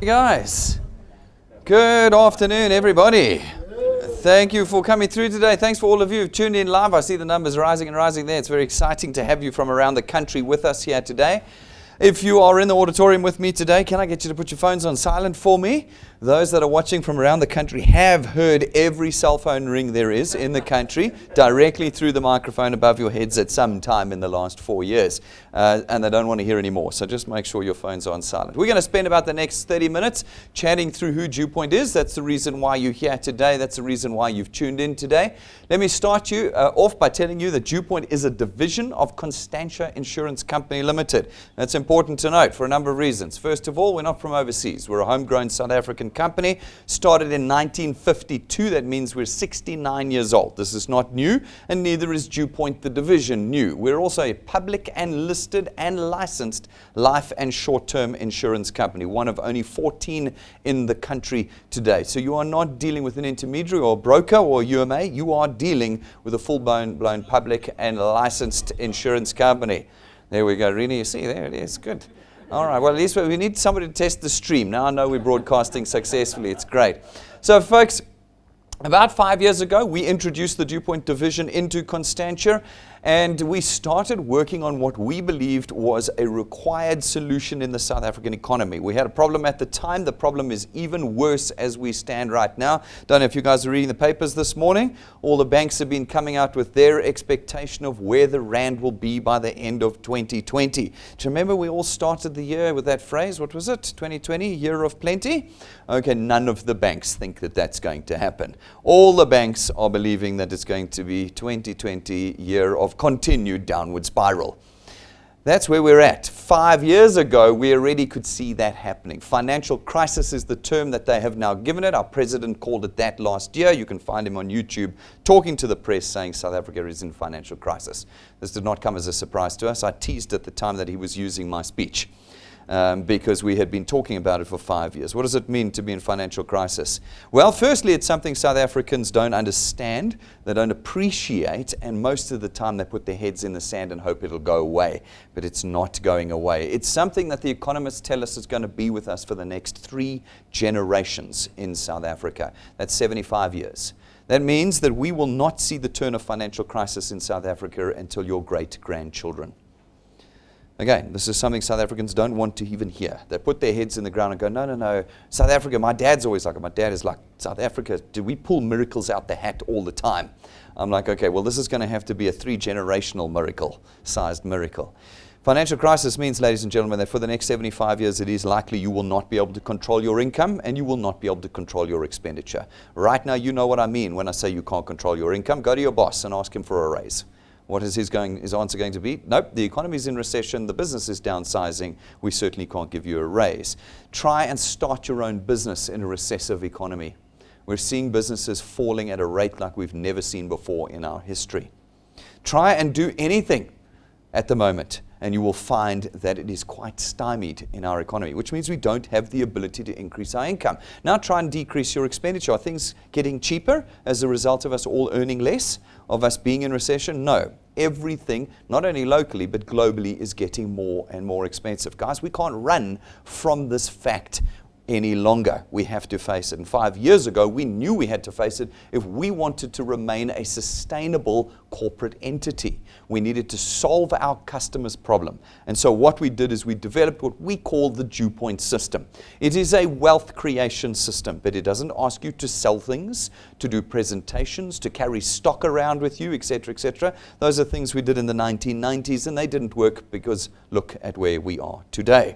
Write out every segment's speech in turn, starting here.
Hey guys, good afternoon everybody. Thank you for coming through today. Thanks for all of you who've tuned in live. I see the numbers rising and rising there. It's very exciting to have you from around the country with us here today. If you are in the auditorium with me today, can I get you to put your phones on silent for me? Those that are watching from around the country have heard every cell phone ring there is in the country directly through the microphone above your heads at some time in the last 4 years. And they don't want to hear any more. So just make sure your phones are on silent. We're going to spend about the next 30 minutes chatting through who DuePoint is. That's the reason why you're here today. That's the reason why you've tuned in today. Let me start you off by telling you that DuePoint is a division of Constantia Insurance Company Limited. That's important to note for a number of reasons. First of all, we're not from overseas. We're a homegrown South African company, started in 1952. That means we're 69 years old. This is not new, and neither is DuePoint the division new. We're also a public and listed and licensed life and short-term insurance company, one of only 14 in the country today. So you are not dealing with an intermediary or broker or UMA. You are dealing with a full-blown public and licensed insurance company. There we go, Rini, you see, there it is, good. All right, well, at least we need somebody to test the stream. Now I know we're broadcasting successfully, it's great. So folks, about 5 years ago, we introduced the DuePoint division into Constantia, and we started working on what we believed was a required solution in the South African economy. We had a problem at the time. The problem is even worse as we stand right now. Don't know if you guys are reading the papers this morning. All the banks have been coming out with their expectation of where the rand will be by the end of 2020. Do you remember we all started the year with that phrase? What was it? 2020, year of plenty? Okay, none of the banks think that that's going to happen. All the banks are believing that it's going to be 2020, year of continued downward spiral. That's where we're at. 5 years ago, we already could see that happening. Financial crisis is the term that they have now given it. Our president called it that last year. You can find him on YouTube talking to the press saying South Africa is in financial crisis. This did not come as a surprise to us. I teased at the time that he was using my speech. Because we had been talking about it for 5 years. What does it mean to be in financial crisis? Well, firstly, it's something South Africans don't understand, they don't appreciate, and most of the time they put their heads in the sand and hope it'll go away. But it's not going away. It's something that the economists tell us is going to be with us for the next 3 generations in South Africa. That's 75 years. That means that we will not see the turn of financial crisis in South Africa until your great-grandchildren. Again, this is something South Africans don't want to even hear. They put their heads in the ground and go, no, no, no. South Africa, my dad's always like it. My dad is like, South Africa, do we pull miracles out the hat all the time? I'm like, okay, well, this is going to have to be a 3-generational miracle-sized miracle. Financial crisis means, ladies and gentlemen, that for the next 75 years, it is likely you will not be able to control your income and you will not be able to control your expenditure. Right now, you know what I mean when I say you can't control your income. Go to your boss and ask him for a raise. What is his answer going to be? Nope, the economy is in recession, the business is downsizing, we certainly can't give you a raise. Try and start your own business in a recessive economy. We're seeing businesses falling at a rate like we've never seen before in our history. Try and do anything at the moment, and you will find that it is quite stymied in our economy, which means we don't have the ability to increase our income. Now try and decrease your expenditure. Are things getting cheaper as a result of us all earning less, of us being in recession? No. Everything, not only locally, but globally, is getting more and more expensive. Guys, we can't run from this fact any longer. We have to face it. And 5 years ago, we knew we had to face it if we wanted to remain a sustainable corporate entity. We needed to solve our customers' problem. And so what we did is we developed what we call the DuePoint system. It is a wealth creation system, but it doesn't ask you to sell things, to do presentations, to carry stock around with you, etc., etc. Those are things we did in the 1990s, and they didn't work because look at where we are today.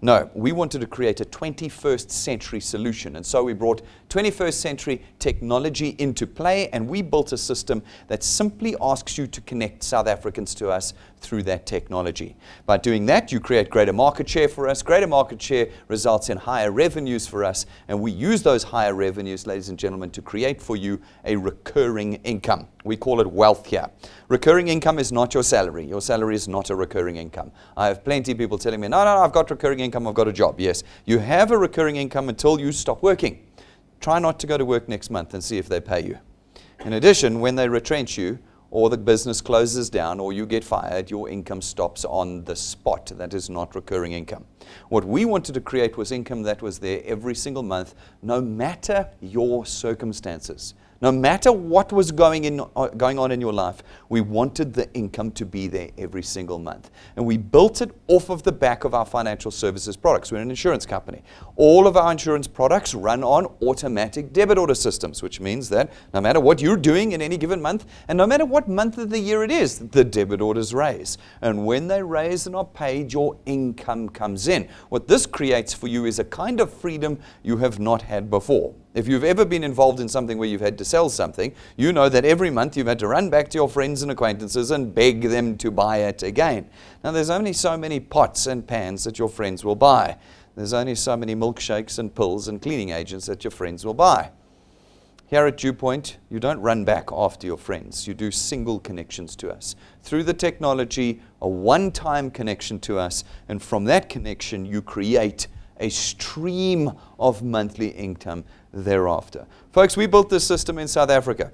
No, we wanted to create a 21st century solution. And so we brought 21st century technology into play, and we built a system that simply asks you to connect South Africans to us through that technology. By doing that, you create greater market share for us. Greater market share results in higher revenues for us, and we use those higher revenues, ladies and gentlemen, to create for you a recurring income. We call it wealth here. Recurring income is not your salary. Your salary is not a recurring income. I have plenty of people telling me, no, I've got recurring income, I've got a job. Yes, you have a recurring income until you stop working. Try not to go to work next month and see if they pay you. In addition, when they retrench you, or the business closes down, or you get fired, your income stops on the spot. That is not recurring income. What we wanted to create was income that was there every single month, no matter your circumstances. No matter what was going on in your life, we wanted the income to be there every single month. And we built it off of the back of our financial services products. We're an insurance company. All of our insurance products run on automatic debit order systems, which means that no matter what you're doing in any given month, and no matter what month of the year it is, the debit orders raise. And when they raise and are paid, your income comes in. What this creates for you is a kind of freedom you have not had before. If you've ever been involved in something where you've had to sell something, you know that every month you've had to run back to your friends and acquaintances and beg them to buy it again. Now, there's only so many pots and pans that your friends will buy. There's only so many milkshakes and pills and cleaning agents that your friends will buy. Here at DuePoint, you don't run back after your friends. You do single connections to us. Through the technology, a one-time connection to us, and from that connection, you create a stream of monthly income thereafter. Folks, we built this system in South Africa,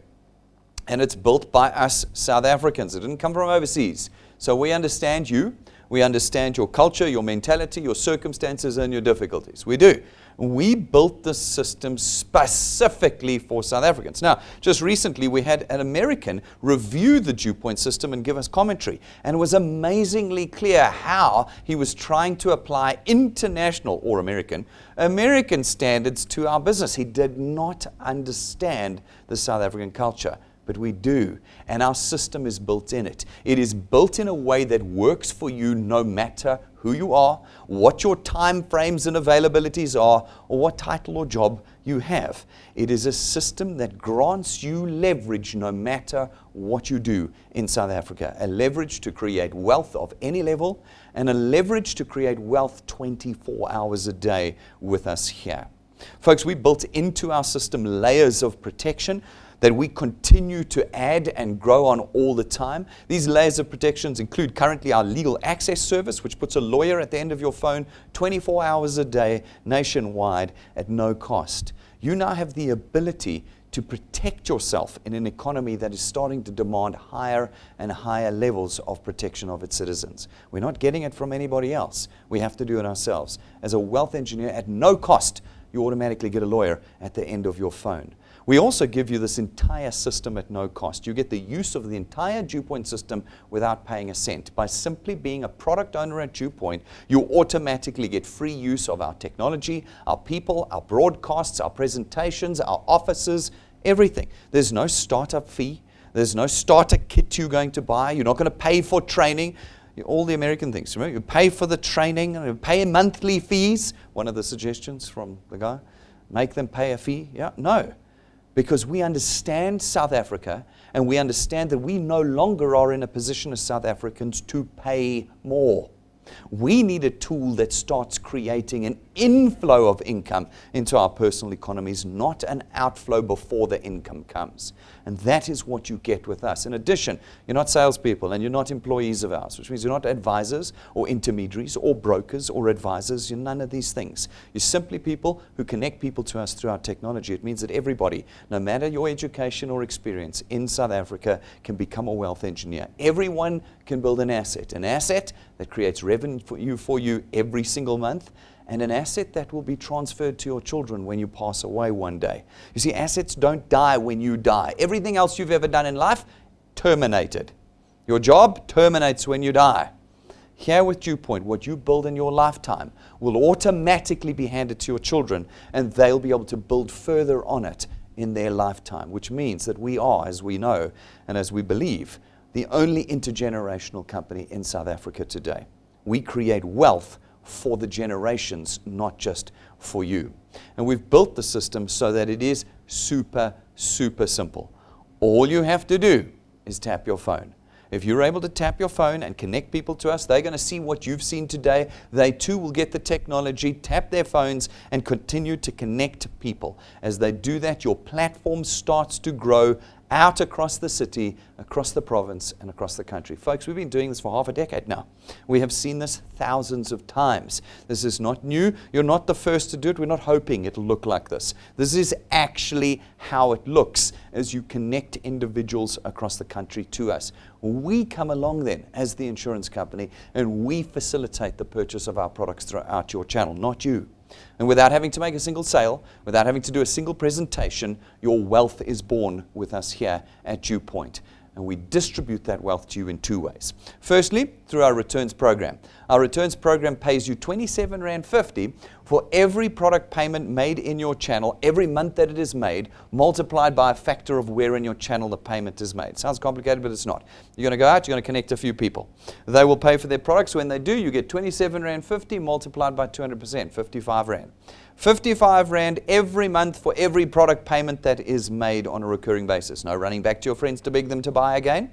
and it's built by us South Africans. It didn't come from overseas. So we understand you. We understand your culture, your mentality, your circumstances, and your difficulties. We do. We built this system specifically for South Africans. Now, just recently, we had an American review the DuePoint system and give us commentary. And it was amazingly clear how he was trying to apply international or American standards to our business. He did not understand the South African culture. But we do, and our system is built in it. It is built in a way that works for you no matter who you are, what your time frames and availabilities are, or what title or job you have. It is a system that grants you leverage no matter what you do in South Africa. A leverage to create wealth of any level, and a leverage to create wealth 24 hours a day with us here. Folks, we built into our system layers of protection that we continue to add and grow on all the time. These layers of protections include currently our legal access service, which puts a lawyer at the end of your phone 24 hours a day, nationwide, at no cost. You now have the ability to protect yourself in an economy that is starting to demand higher and higher levels of protection of its citizens. We're not getting it from anybody else. We have to do it ourselves. As a wealth engineer, at no cost, you automatically get a lawyer at the end of your phone. We also give you this entire system at no cost. You get the use of the entire DuePoint system without paying a cent. By simply being a product owner at DuePoint, you automatically get free use of our technology, our people, our broadcasts, our presentations, our offices, everything. There's no startup fee. There's no starter kit you're going to buy. You're not going to pay for training. All the American things. Remember, you pay for the training, and you pay monthly fees. One of the suggestions from the guy, make them pay a fee. Yeah, no. Because we understand South Africa, and we understand that we no longer are in a position as South Africans to pay more. We need a tool that starts creating an inflow of income into our personal economies, not an outflow before the income comes. And that is what you get with us. In addition, you're not salespeople and you're not employees of ours, which means you're not advisors or intermediaries or brokers or advisors. You're none of these things. You're simply people who connect people to us through our technology. It means that everybody, no matter your education or experience in South Africa, can become a wealth engineer. Everyone can build an asset that creates revenue for you every single month, and an asset that will be transferred to your children when you pass away one day. You see, assets don't die when you die. Everything else you've ever done in life, terminated. Your job terminates when you die. Here with DuePoint, what you build in your lifetime will automatically be handed to your children, and they'll be able to build further on it in their lifetime, which means that we are, as we know and as we believe, the only intergenerational company in South Africa today. We create wealth for the generations, not just for you. And we've built the system so that it is super, super simple. All you have to do is tap your phone. If you're able to tap your phone and connect people to us, they're going to see what you've seen today. They too will get the technology, tap their phones, and continue to connect people. As they do that, your platform starts to grow out across the city, across the province, and across the country. Folks, we've been doing this for half a decade now. We have seen this thousands of times. This is not new. You're not the first to do it. We're not hoping it'll look like this. This is actually how it looks as you connect individuals across the country to us. We come along then as the insurance company, and we facilitate the purchase of our products throughout your channel, not you. And without having to make a single sale, without having to do a single presentation, your wealth is born with us here at DuePoint. And we distribute that wealth to you in two ways. Firstly, through our returns program. Our returns program pays you R27.50 for every product payment made in your channel, every month that it is made, multiplied by a factor of where in your channel the payment is made. Sounds complicated, but it's not. You're going to go out, you're going to connect a few people. They will pay for their products. When they do, you get R27.50 multiplied by 200%, 55 Rand. 55 Rand every month for every product payment that is made on a recurring basis. No running back to your friends to beg them to buy again.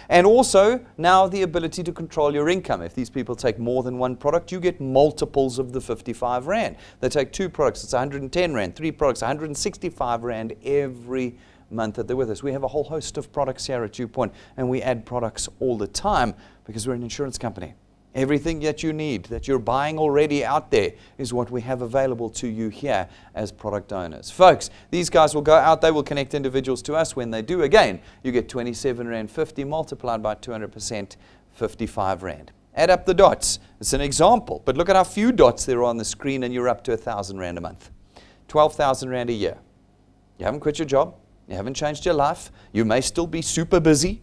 And also, now the ability to control your income. If these people take more than one product, you get multiples of the 55 Rand. They take two products, it's 110 Rand. Three products, 165 Rand every month that they're with us. We have a whole host of products here at DuePoint, and we add products all the time because we're an insurance company. Everything that you need, that you're buying already out there, is what we have available to you here as product owners. Folks, these guys will go out, they will connect individuals to us. When they do, again, you get R27.50 multiplied by 200%, 55 Rand. Add up the dots. It's an example, but look at how few dots there are on the screen, and you're up to 1,000 Rand a month. 12,000 Rand a year. You haven't quit your job. You haven't changed your life. You may still be super busy,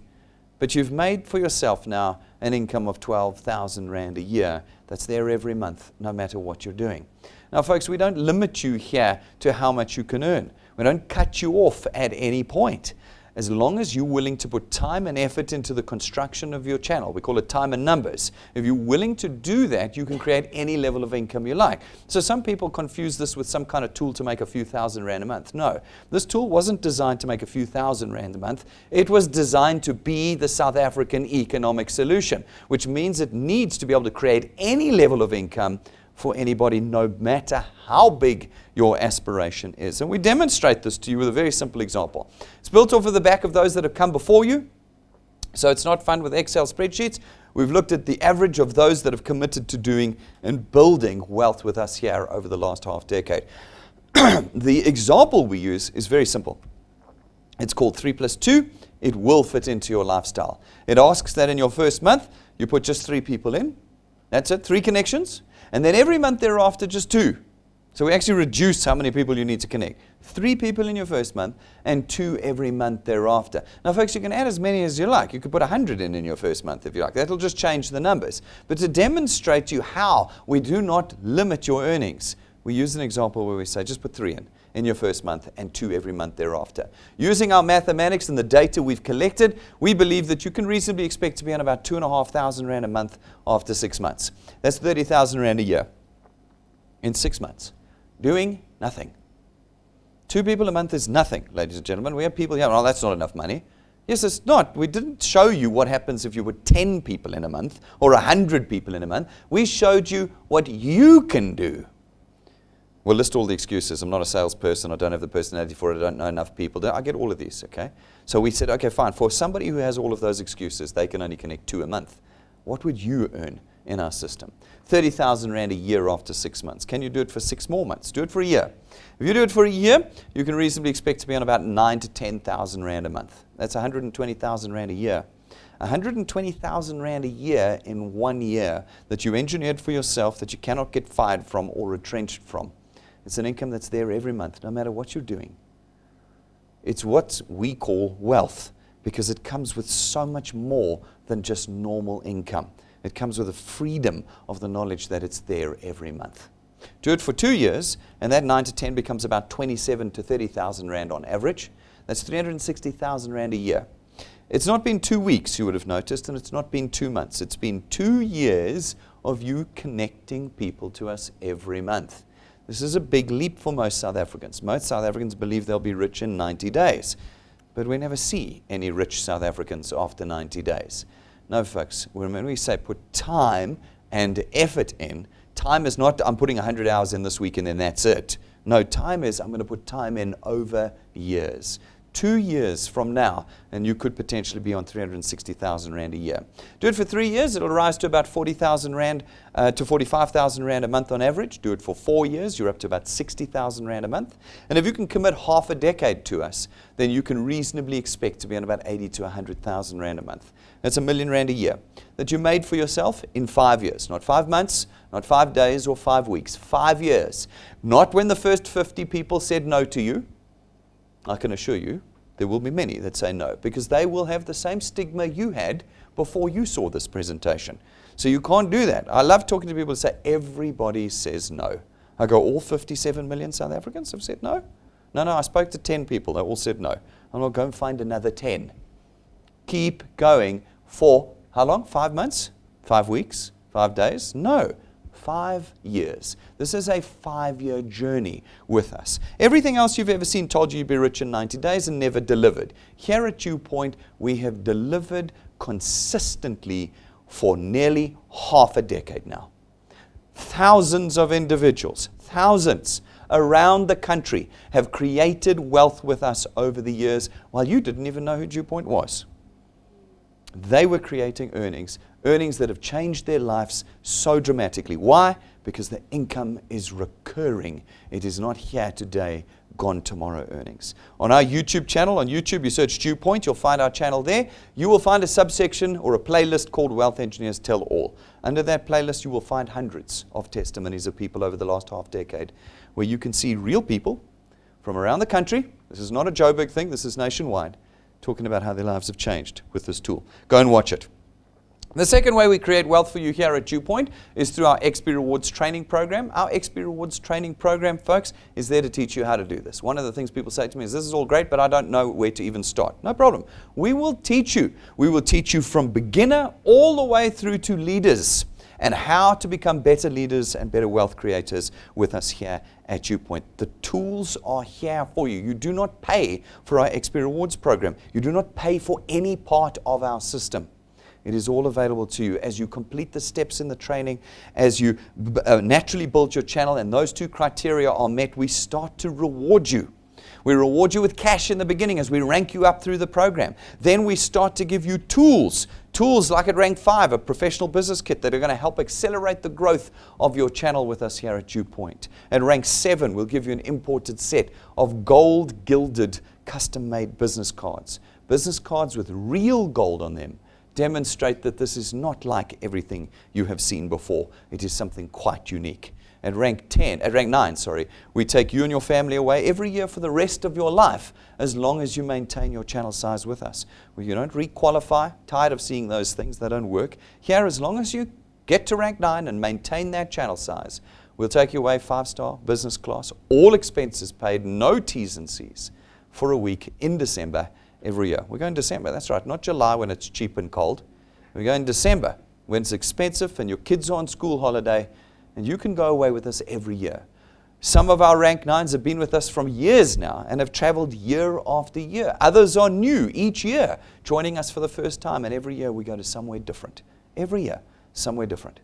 but you've made for yourself now an income of 12,000 Rand a year. That's there every month, no matter what you're doing. Now, folks, we don't limit you here to how much you can earn. We don't cut you off at any point. As long as you're willing to put time and effort into the construction of your channel, we call it time and numbers. If you're willing to do that, you can create any level of income you like. So some people confuse this with some kind of tool to make a few thousand Rand a month. No, this tool wasn't designed to make a few thousand Rand a month. It was designed to be the South African economic solution, which means it needs to be able to create any level of income for anybody, no matter how big your aspiration is. And we demonstrate this to you with a very simple example. It's built off of the back of those that have come before you. So it's not fun with Excel spreadsheets. We've looked at the average of those that have committed to doing and building wealth with us here over the last half decade. The example we use is very simple. It's called 3 plus 2. It will fit into your lifestyle. It asks that in your first month, you put just 3 people in. That's it, 3 connections. And then every month thereafter, just 2. So we actually reduce how many people you need to connect. 3 people in your first month and 2 every month thereafter. Now, folks, you can add as many as you like. You could put 100 in your first month if you like. That'll just change the numbers. But to demonstrate to you how we do not limit your earnings, we use an example where we say just put 3 in your first month and 2 every month thereafter. Using our mathematics and the data we've collected, we believe that you can reasonably expect to be on about 2,500 Rand a month after 6 months. That's 30,000 Rand a year in 6 months, doing nothing. 2 people a month is nothing, ladies and gentlemen. We have people here, oh, that's not enough money. Yes, it's not. We didn't show you what happens if you were 10 people in a month or 100 people in a month. We showed you what you can do. We'll list all the excuses. I'm not a salesperson. I don't have the personality for it. I don't know enough people. I get all of these, okay? So we said, okay, fine. For somebody who has all of those excuses, they can only connect 2 a month. What would you earn in our system? 30,000 Rand a year after 6 months. Can you do it for 6 more months? Do it for a year. If you do it for a year, you can reasonably expect to be on about 9,000 to 10,000 Rand a month. That's 120,000 Rand a year. 120,000 Rand a year in 1 year that you engineered for yourself, that you cannot get fired from or retrenched from. It's an income that's there every month, no matter what you're doing. It's what we call wealth, because it comes with so much more than just normal income. It comes with the freedom of the knowledge that it's there every month. Do it for 2 years, and that 9 to 10 becomes about 27 to 30,000 Rand on average. That's 360,000 Rand a year. It's not been 2 weeks, you would have noticed, and it's not been 2 months. It's been 2 years of you connecting people to us every month. This is a big leap for most South Africans. Most South Africans believe they'll be rich in 90 days. But we never see any rich South Africans after 90 days. No, folks, when we say put time and effort in, time is not I'm putting 100 hours in this week and then that's it. No, time is I'm going to put time in over years. 2 years from now, and you could potentially be on 360,000 Rand a year. Do it for 3 years, it'll rise to about 40,000 Rand to 45,000 Rand a month on average. Do it for 4 years, you're up to about 60,000 Rand a month. And if you can commit half a decade to us, then you can reasonably expect to be on about 80 to 100,000 Rand a month. That's R1 million a year that you made for yourself in 5 years. Not 5 months, not 5 days or 5 weeks. 5 years. Not when the first 50 people said no to you. I can assure you, there will be many that say no, because they will have the same stigma you had before you saw this presentation. So you can't do that. I love talking to people who say, everybody says no. I go, all 57 million South Africans have said no? No, I spoke to 10 people, they all said no. I'm going to go and find another 10. Keep going for how long? 5 months? 5 weeks? 5 days? No. 5 years. This is a 5-year journey with us. Everything else you've ever seen told you you'd be rich in 90 days and never delivered. Here at DuePoint, we have delivered consistently for nearly half a decade now. Thousands of individuals, thousands around the country have created wealth with us over the years while you didn't even know who DuePoint was. They were creating earnings that have changed their lives so dramatically. Why? Because the income is recurring. It is not here today, gone tomorrow earnings. On our YouTube channel, on YouTube, you search DuePoint, you'll find our channel there. You will find a subsection or a playlist called Wealth Engineers Tell All. Under that playlist, you will find hundreds of testimonies of people over the last half decade where you can see real people from around the country. This is not a Joburg thing, this is nationwide, talking about how their lives have changed with this tool. Go and watch it. The second way we create wealth for you here at DuePoint is through our XP Rewards training program. Our XP Rewards training program, folks, is there to teach you how to do this. One of the things people say to me is, this is all great, but I don't know where to even start. No problem. We will teach you. We will teach you from beginner all the way through to leaders and how to become better leaders and better wealth creators with us here at DuePoint. The tools are here for you. You do not pay for our XP Rewards program. You do not pay for any part of our system. It is all available to you as you complete the steps in the training, as you naturally build your channel, and those two criteria are met, we start to reward you. We reward you with cash in the beginning as we rank you up through the program. Then we start to give you tools like at rank 5, a professional business kit that are going to help accelerate the growth of your channel with us here at DuePoint. At rank 7, we'll give you an imported set of gold gilded custom-made business cards. Business cards with real gold on them demonstrate that this is not like everything you have seen before. It is something quite unique. At rank 9, we take you and your family away every year for the rest of your life, as long as you maintain your channel size with us. Well, you don't re-qualify, tired of seeing those things, they don't work. Here, as long as you get to rank 9 and maintain that channel size, we'll take you away 5-star, business class, all expenses paid, no T's and C's, for a week in December every year. We're going December, that's right, not July when it's cheap and cold. We're going December when it's expensive and your kids are on school holiday, and you can go away with us every year. Some of our rank 9s have been with us from years now and have traveled year after year. Others are new each year, joining us for the first time, and every year we go to somewhere different. Every year, somewhere different.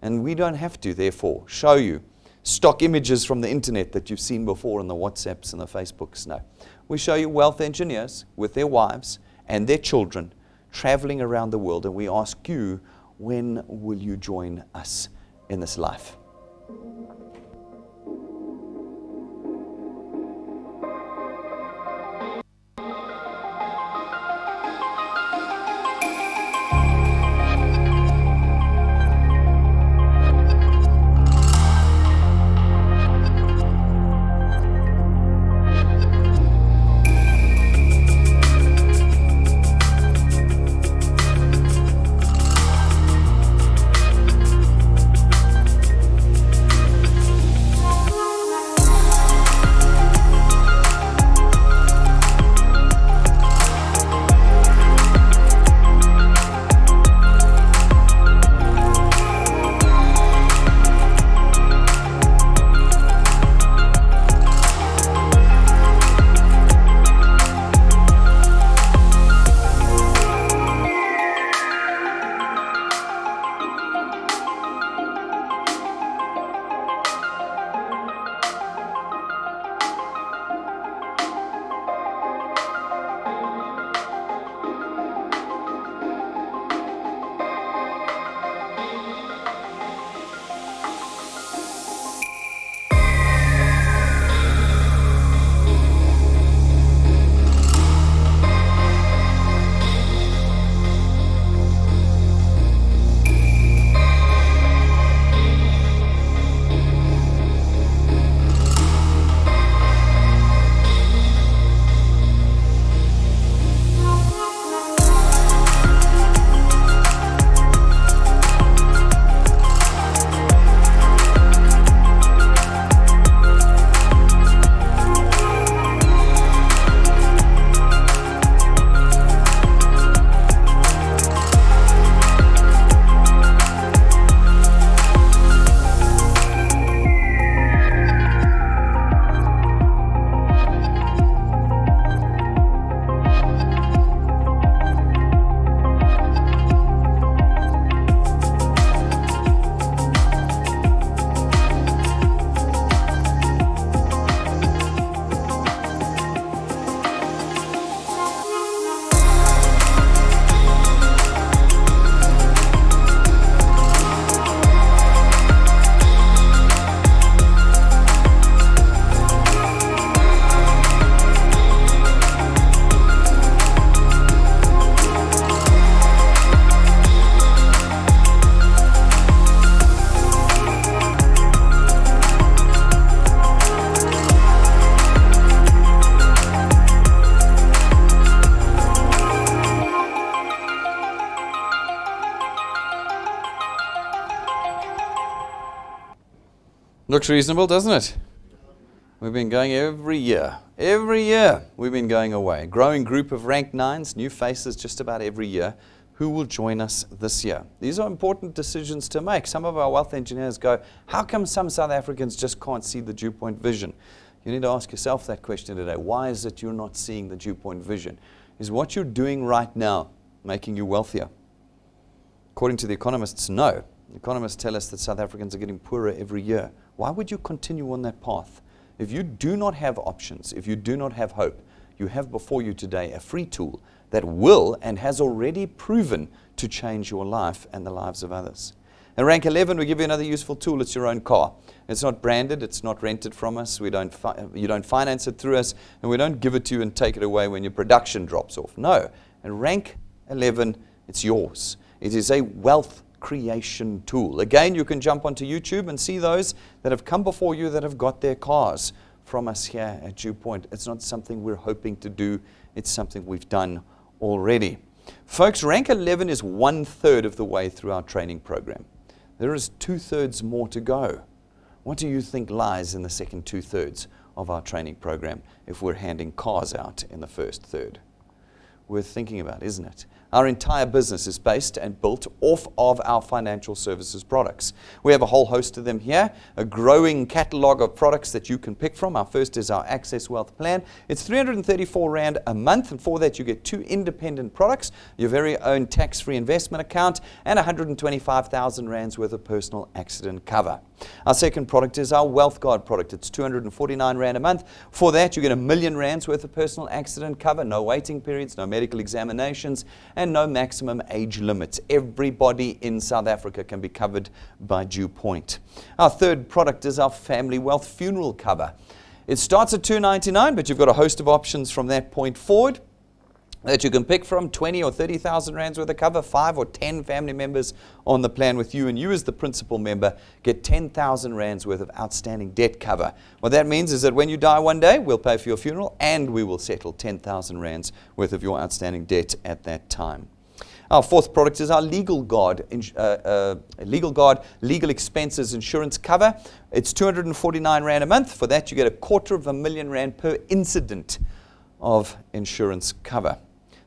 And we don't have to, therefore, show you stock images from the internet that you've seen before on the WhatsApps and the Facebooks. No. We show you wealth engineers with their wives and their children traveling around the world, and we ask you, when will you join us in this life? Looks reasonable, doesn't it? We've been going every year. Every year we've been going away. Growing group of rank 9s, new faces just about every year. Who will join us this year? These are important decisions to make. Some of our wealth engineers go, how come some South Africans just can't see the DuePoint vision? You need to ask yourself that question today. Why is it you're not seeing the DuePoint vision? Is what you're doing right now making you wealthier? According to the economists, no. The economists tell us that South Africans are getting poorer every year. Why would you continue on that path? If you do not have options, if you do not have hope, you have before you today a free tool that will and has already proven to change your life and the lives of others. In rank 11, we give you another useful tool. It's your own car. It's not branded. It's not rented from us. You don't finance it through us, and we don't give it to you and take it away when your production drops off. No. In rank 11, it's yours. It is a wealth creation tool. Again, you can jump onto YouTube and see those that have come before you that have got their cars from us here at DuePoint. It's not something we're hoping to do. It's something we've done already. Folks, rank 11 is 1/3 of the way through our training program. There is 2/3 more to go. What do you think lies in the second 2/3 of our training program if we're handing cars out in the first third? Worth thinking about, isn't it? Our entire business is based and built off of our financial services products. We have a whole host of them here, a growing catalog of products that you can pick from. Our first is our Access Wealth Plan. It's 334 Rand a month, and for that you get 2 independent products, your very own tax-free investment account, and 125,000 Rands worth of personal accident cover. Our second product is our Wealth Guard product. It's 249 Rand a month. For that, you get 1,000,000 Rands worth of personal accident cover, no waiting periods, no medical examinations, and no maximum age limits. Everybody in South Africa can be covered by DuePoint. Our third product is our Family Wealth Funeral Cover. It starts at $299, but you've got a host of options from that point forward that you can pick from. 20 or 30,000 Rands worth of cover, 5 or 10 family members on the plan with you, and you as the principal member get 10,000 Rands worth of outstanding debt cover. What that means is that when you die one day, we'll pay for your funeral and we will settle 10,000 Rands worth of your outstanding debt at that time. Our fourth product is our Legal Guard, Legal Expenses Insurance Cover. It's 249 Rand a month. For that, you get 250,000 Rand per incident of insurance cover.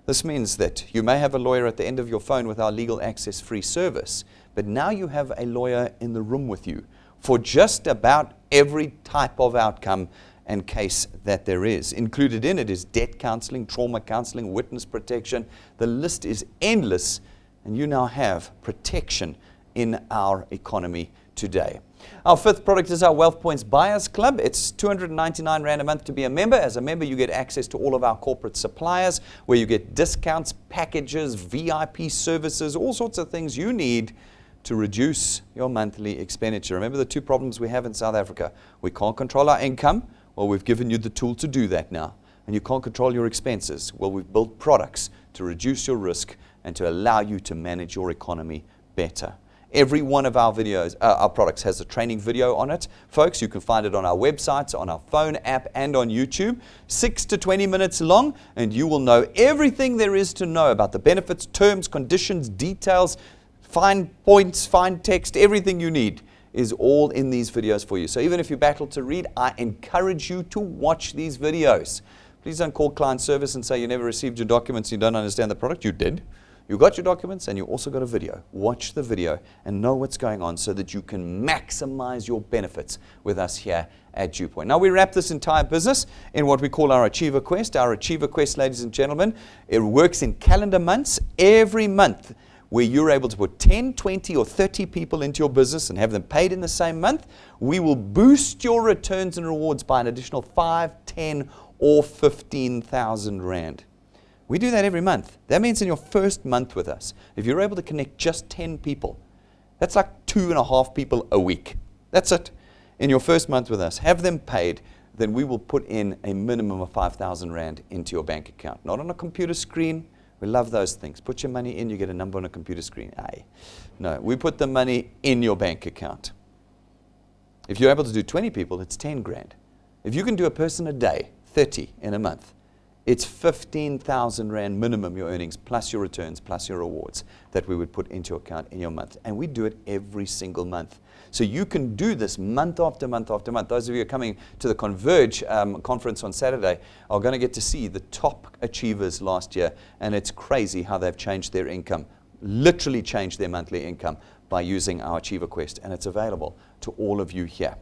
This means that you may have a lawyer at the end of your phone with our legal access free service, but now you have a lawyer in the room with you for just about every type of outcome and case that there is. Included in it is debt counseling, trauma counseling, witness protection. The list is endless, and you now have protection in our economy today. Our fifth product is our Wealth Points Buyers Club. It's 299 Rand a month to be a member. As a member, you get access to all of our corporate suppliers, where you get discounts, packages, VIP services, all sorts of things you need to reduce your monthly expenditure. Remember the 2 problems we have in South Africa. We can't control our income. Well, we've given you the tool to do that now. And you can't control your expenses. Well, we've built products to reduce your risk and to allow you to manage your economy better. Every one of our videos, our products has a training video on it. Folks, you can find it on our websites, on our phone app, and on YouTube. 6 to 20 minutes long, and you will know everything there is to know about the benefits, terms, conditions, details, fine points, fine text, everything you need is all in these videos for you. So even if you battle to read, I encourage you to watch these videos. Please don't call client service and say you never received your documents, you don't understand the product. You did. You got your documents and you also got a video. Watch the video and know what's going on so that you can maximize your benefits with us here at DuePoint. Now we wrap this entire business in what we call our Achiever Quest. Our Achiever Quest, ladies and gentlemen, it works in calendar months. Every month where you're able to put 10, 20, or 30 people into your business and have them paid in the same month, we will boost your returns and rewards by an additional 5, 10, or 15,000 Rand. We do that every month. That means in your first month with us, if you're able to connect just 10 people, that's like 2.5 people a week. That's it. In your first month with us, have them paid, then we will put in a minimum of 5,000 Rand into your bank account. Not on a computer screen. We love those things. Put your money in, you get a number on a computer screen. Aye. No, we put the money in your bank account. If you're able to do 20 people, it's 10 grand. If you can do a person a day, 30 in a month, It's 15,000 Rand minimum, your earnings, plus your returns, plus your rewards that we would put into your account in your month. And we do it every single month. So you can do this month after month after month. Those of you who are coming to the Converge conference on Saturday are going to get to see the top achievers last year. And it's crazy how they've changed their income, literally changed their monthly income by using our Achiever Quest. And it's available to all of you here.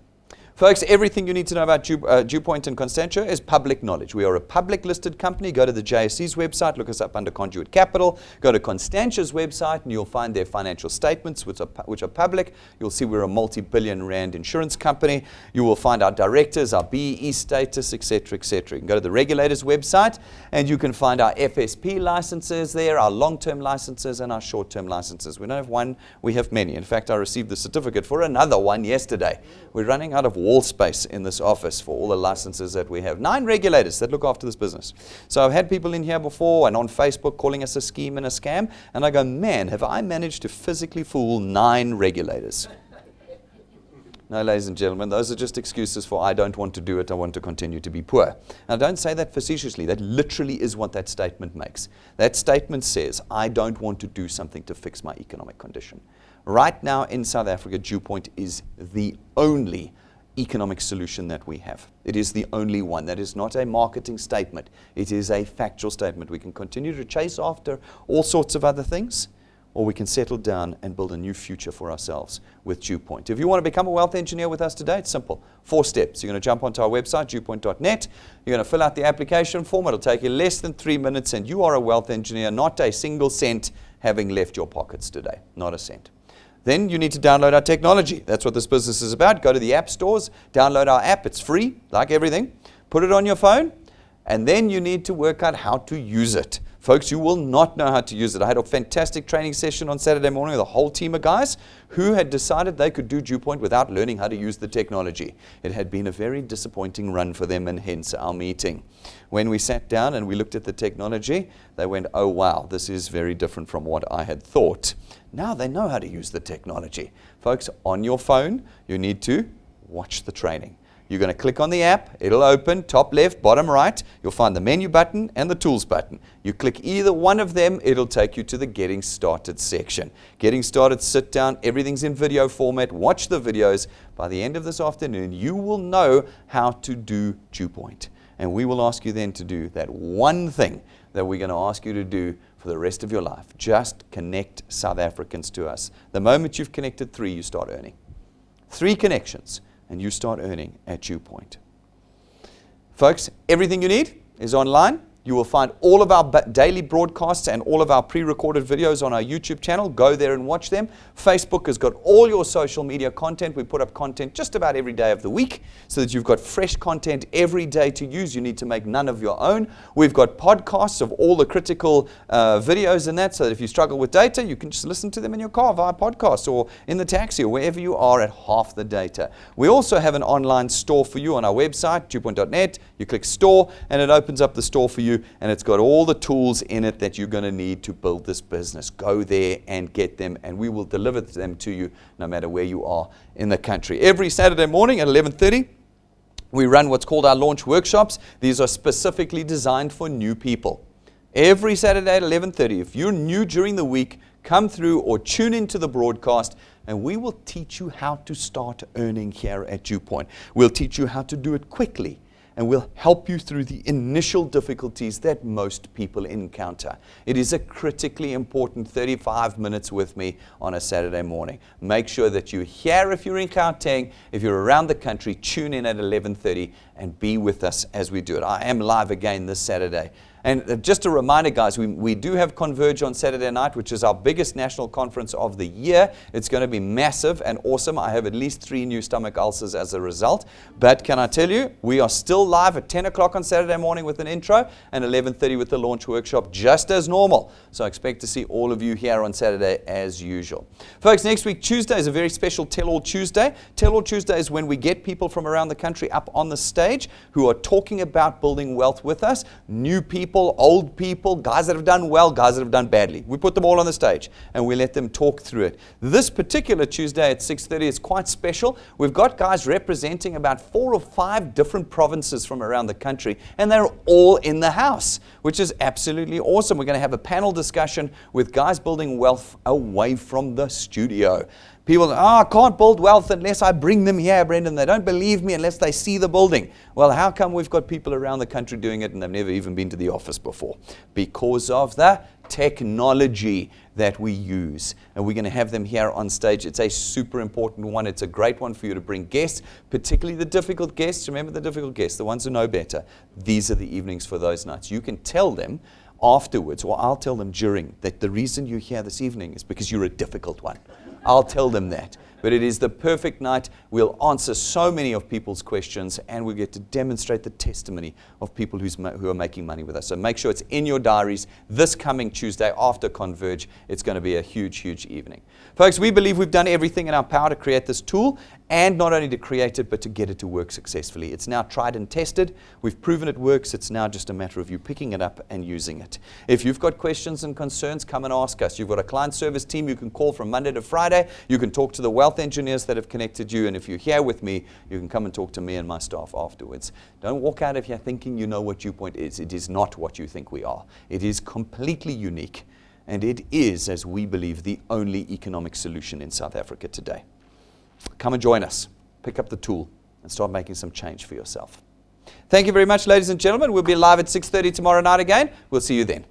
Folks, everything you need to know about DuePoint and Constantia is public knowledge. We are a public listed company. Go to the JSC's website, look us up under Conduit Capital. Go to Constantia's website and you'll find their financial statements which are public. You'll see we're a multi-billion rand insurance company. You will find our directors, our BEE status, etc., etc. You can go to the regulator's website and you can find our FSP licenses there, our long-term licenses and our short-term licenses. We don't have one, we have many. In fact, I received the certificate for another one yesterday. We're running out of wall space in this office for all the licenses that we have. 9 regulators that look after this business. So I've had people in here before and on Facebook calling us a scheme and a scam, and I go, man, have I managed to physically fool 9 regulators? No, ladies and gentlemen, those are just excuses for I don't want to do it, I want to continue to be poor. And I don't say that facetiously. That literally is what that statement makes. That statement says, I don't want to do something to fix my economic condition. Right now in South Africa, DuePoint is the only economic solution that we have. It is the only one. That is not a marketing statement. It is a factual statement. We can continue to chase after all sorts of other things, or we can settle down and build a new future for ourselves with DuePoint. If you want to become a wealth engineer with us today, it's simple. 4 steps. You're going to jump onto our website, dewpoint.net. You're going to fill out the application form. It'll take you less than 3 minutes, and you are a wealth engineer, not a single cent having left your pockets today. Not a cent. Then you need to download our technology. That's what this business is about. Go to the app stores, download our app. It's free, like everything. Put it on your phone, and then you need to work out how to use it. Folks, you will not know how to use it. I had a fantastic training session on Saturday morning with a whole team of guys who had decided they could do DuePoint without learning how to use the technology. It had been a very disappointing run for them, and hence our meeting. When we sat down and we looked at the technology, they went, oh wow, this is very different from what I had thought. Now they know how to use the technology. Folks, on your phone, you need to watch the training. You're going to click on the app. It'll open, top left, bottom right. You'll find the menu button and the tools button. You click either one of them, it'll take you to the Getting Started section. Getting Started, sit down, everything's in video format. Watch the videos. By the end of this afternoon, you will know how to do DuePoint. And we will ask you then to do that one thing that we're going to ask you to do for the rest of your life. Just connect South Africans to us. The moment you've connected 3, you start earning. 3 connections, and you start earning at DuePoint. Folks, everything you need is online. You will find all of our daily broadcasts and all of our pre-recorded videos on our YouTube channel. Go there and watch them. Facebook has got all your social media content. We put up content just about every day of the week so that you've got fresh content every day to use. You need to make none of your own. We've got podcasts of all the critical videos in that, so that if you struggle with data, you can just listen to them in your car via podcast or in the taxi or wherever you are at half the data. We also have an online store for you on our website, dewpoint.net. You click store and it opens up the store for you. And it's got all the tools in it that you're going to need to build this business. Go there and get them, and we will deliver them to you no matter where you are in the country. Every Saturday morning at 11:30, we run what's called our launch workshops. These are specifically designed for new people. Every Saturday at 11:30, if you're new during the week, come through or tune into the broadcast, and we will teach you how to start earning here at DuePoint. We'll teach you how to do it quickly. And we'll help you through the initial difficulties that most people encounter. It is a critically important 35 minutes with me on a Saturday morning. Make sure that you're here if you're in Gauteng. If you're around the country, tune in at 11:30 and be with us as we do it. I am live again this Saturday. And just a reminder, guys, we do have Converge on Saturday night, which is our biggest national conference of the year. It's going to be massive and awesome. I have at least 3 new stomach ulcers as a result. But can I tell you, we are still live at 10 o'clock on Saturday morning with an intro and 11:30 with the launch workshop, just as normal. So I expect to see all of you here on Saturday as usual. Folks, next week, Tuesday, is a very special Tell-All Tuesday. Tell-All Tuesday is when we get people from around the country up on the stage who are talking about building wealth with us, new people people, old people, guys that have done well, guys that have done badly. We put them all on the stage and we let them talk through it. This particular Tuesday at 6:30 is quite special. We've got guys representing about 4 or 5 different provinces from around the country, and they're all in the house, which is absolutely awesome. We're going to have a panel discussion with guys building wealth away from the studio. People say, I can't build wealth unless I bring them here, Brendan. They don't believe me unless they see the building. Well, how come we've got people around the country doing it and they've never even been to the office before? Because of the technology that we use. And we're going to have them here on stage. It's a super important one. It's a great one for you to bring guests, particularly the difficult guests. Remember the difficult guests, the ones who know better. These are the evenings for those nights. You can tell them afterwards, or I'll tell them during, that the reason you're here this evening is because you're a difficult one. I'll tell them that. But it is the perfect night. We'll answer so many of people's questions, and we get to demonstrate the testimony of people who are making money with us. So make sure it's in your diaries this coming Tuesday after Converge. It's going to be a huge, huge evening. Folks, we believe we've done everything in our power to create this tool, and not only to create it, but to get it to work successfully. It's now tried and tested. We've proven it works. It's now just a matter of you picking it up and using it. If you've got questions and concerns, come and ask us. You've got a client service team you can call from Monday to Friday. You can talk to the wealth engineers that have connected you, and if you're here with me, you can come and talk to me and my staff afterwards. Don't walk out of here thinking you know what DuePoint is. It is not what you think we are. It is completely unique, and it is, as we believe, the only economic solution in South Africa today. Come and join us. Pick up the tool and start making some change for yourself. Thank you very much, ladies and gentlemen. We'll be live at 6:30 tomorrow night again. We'll see you then.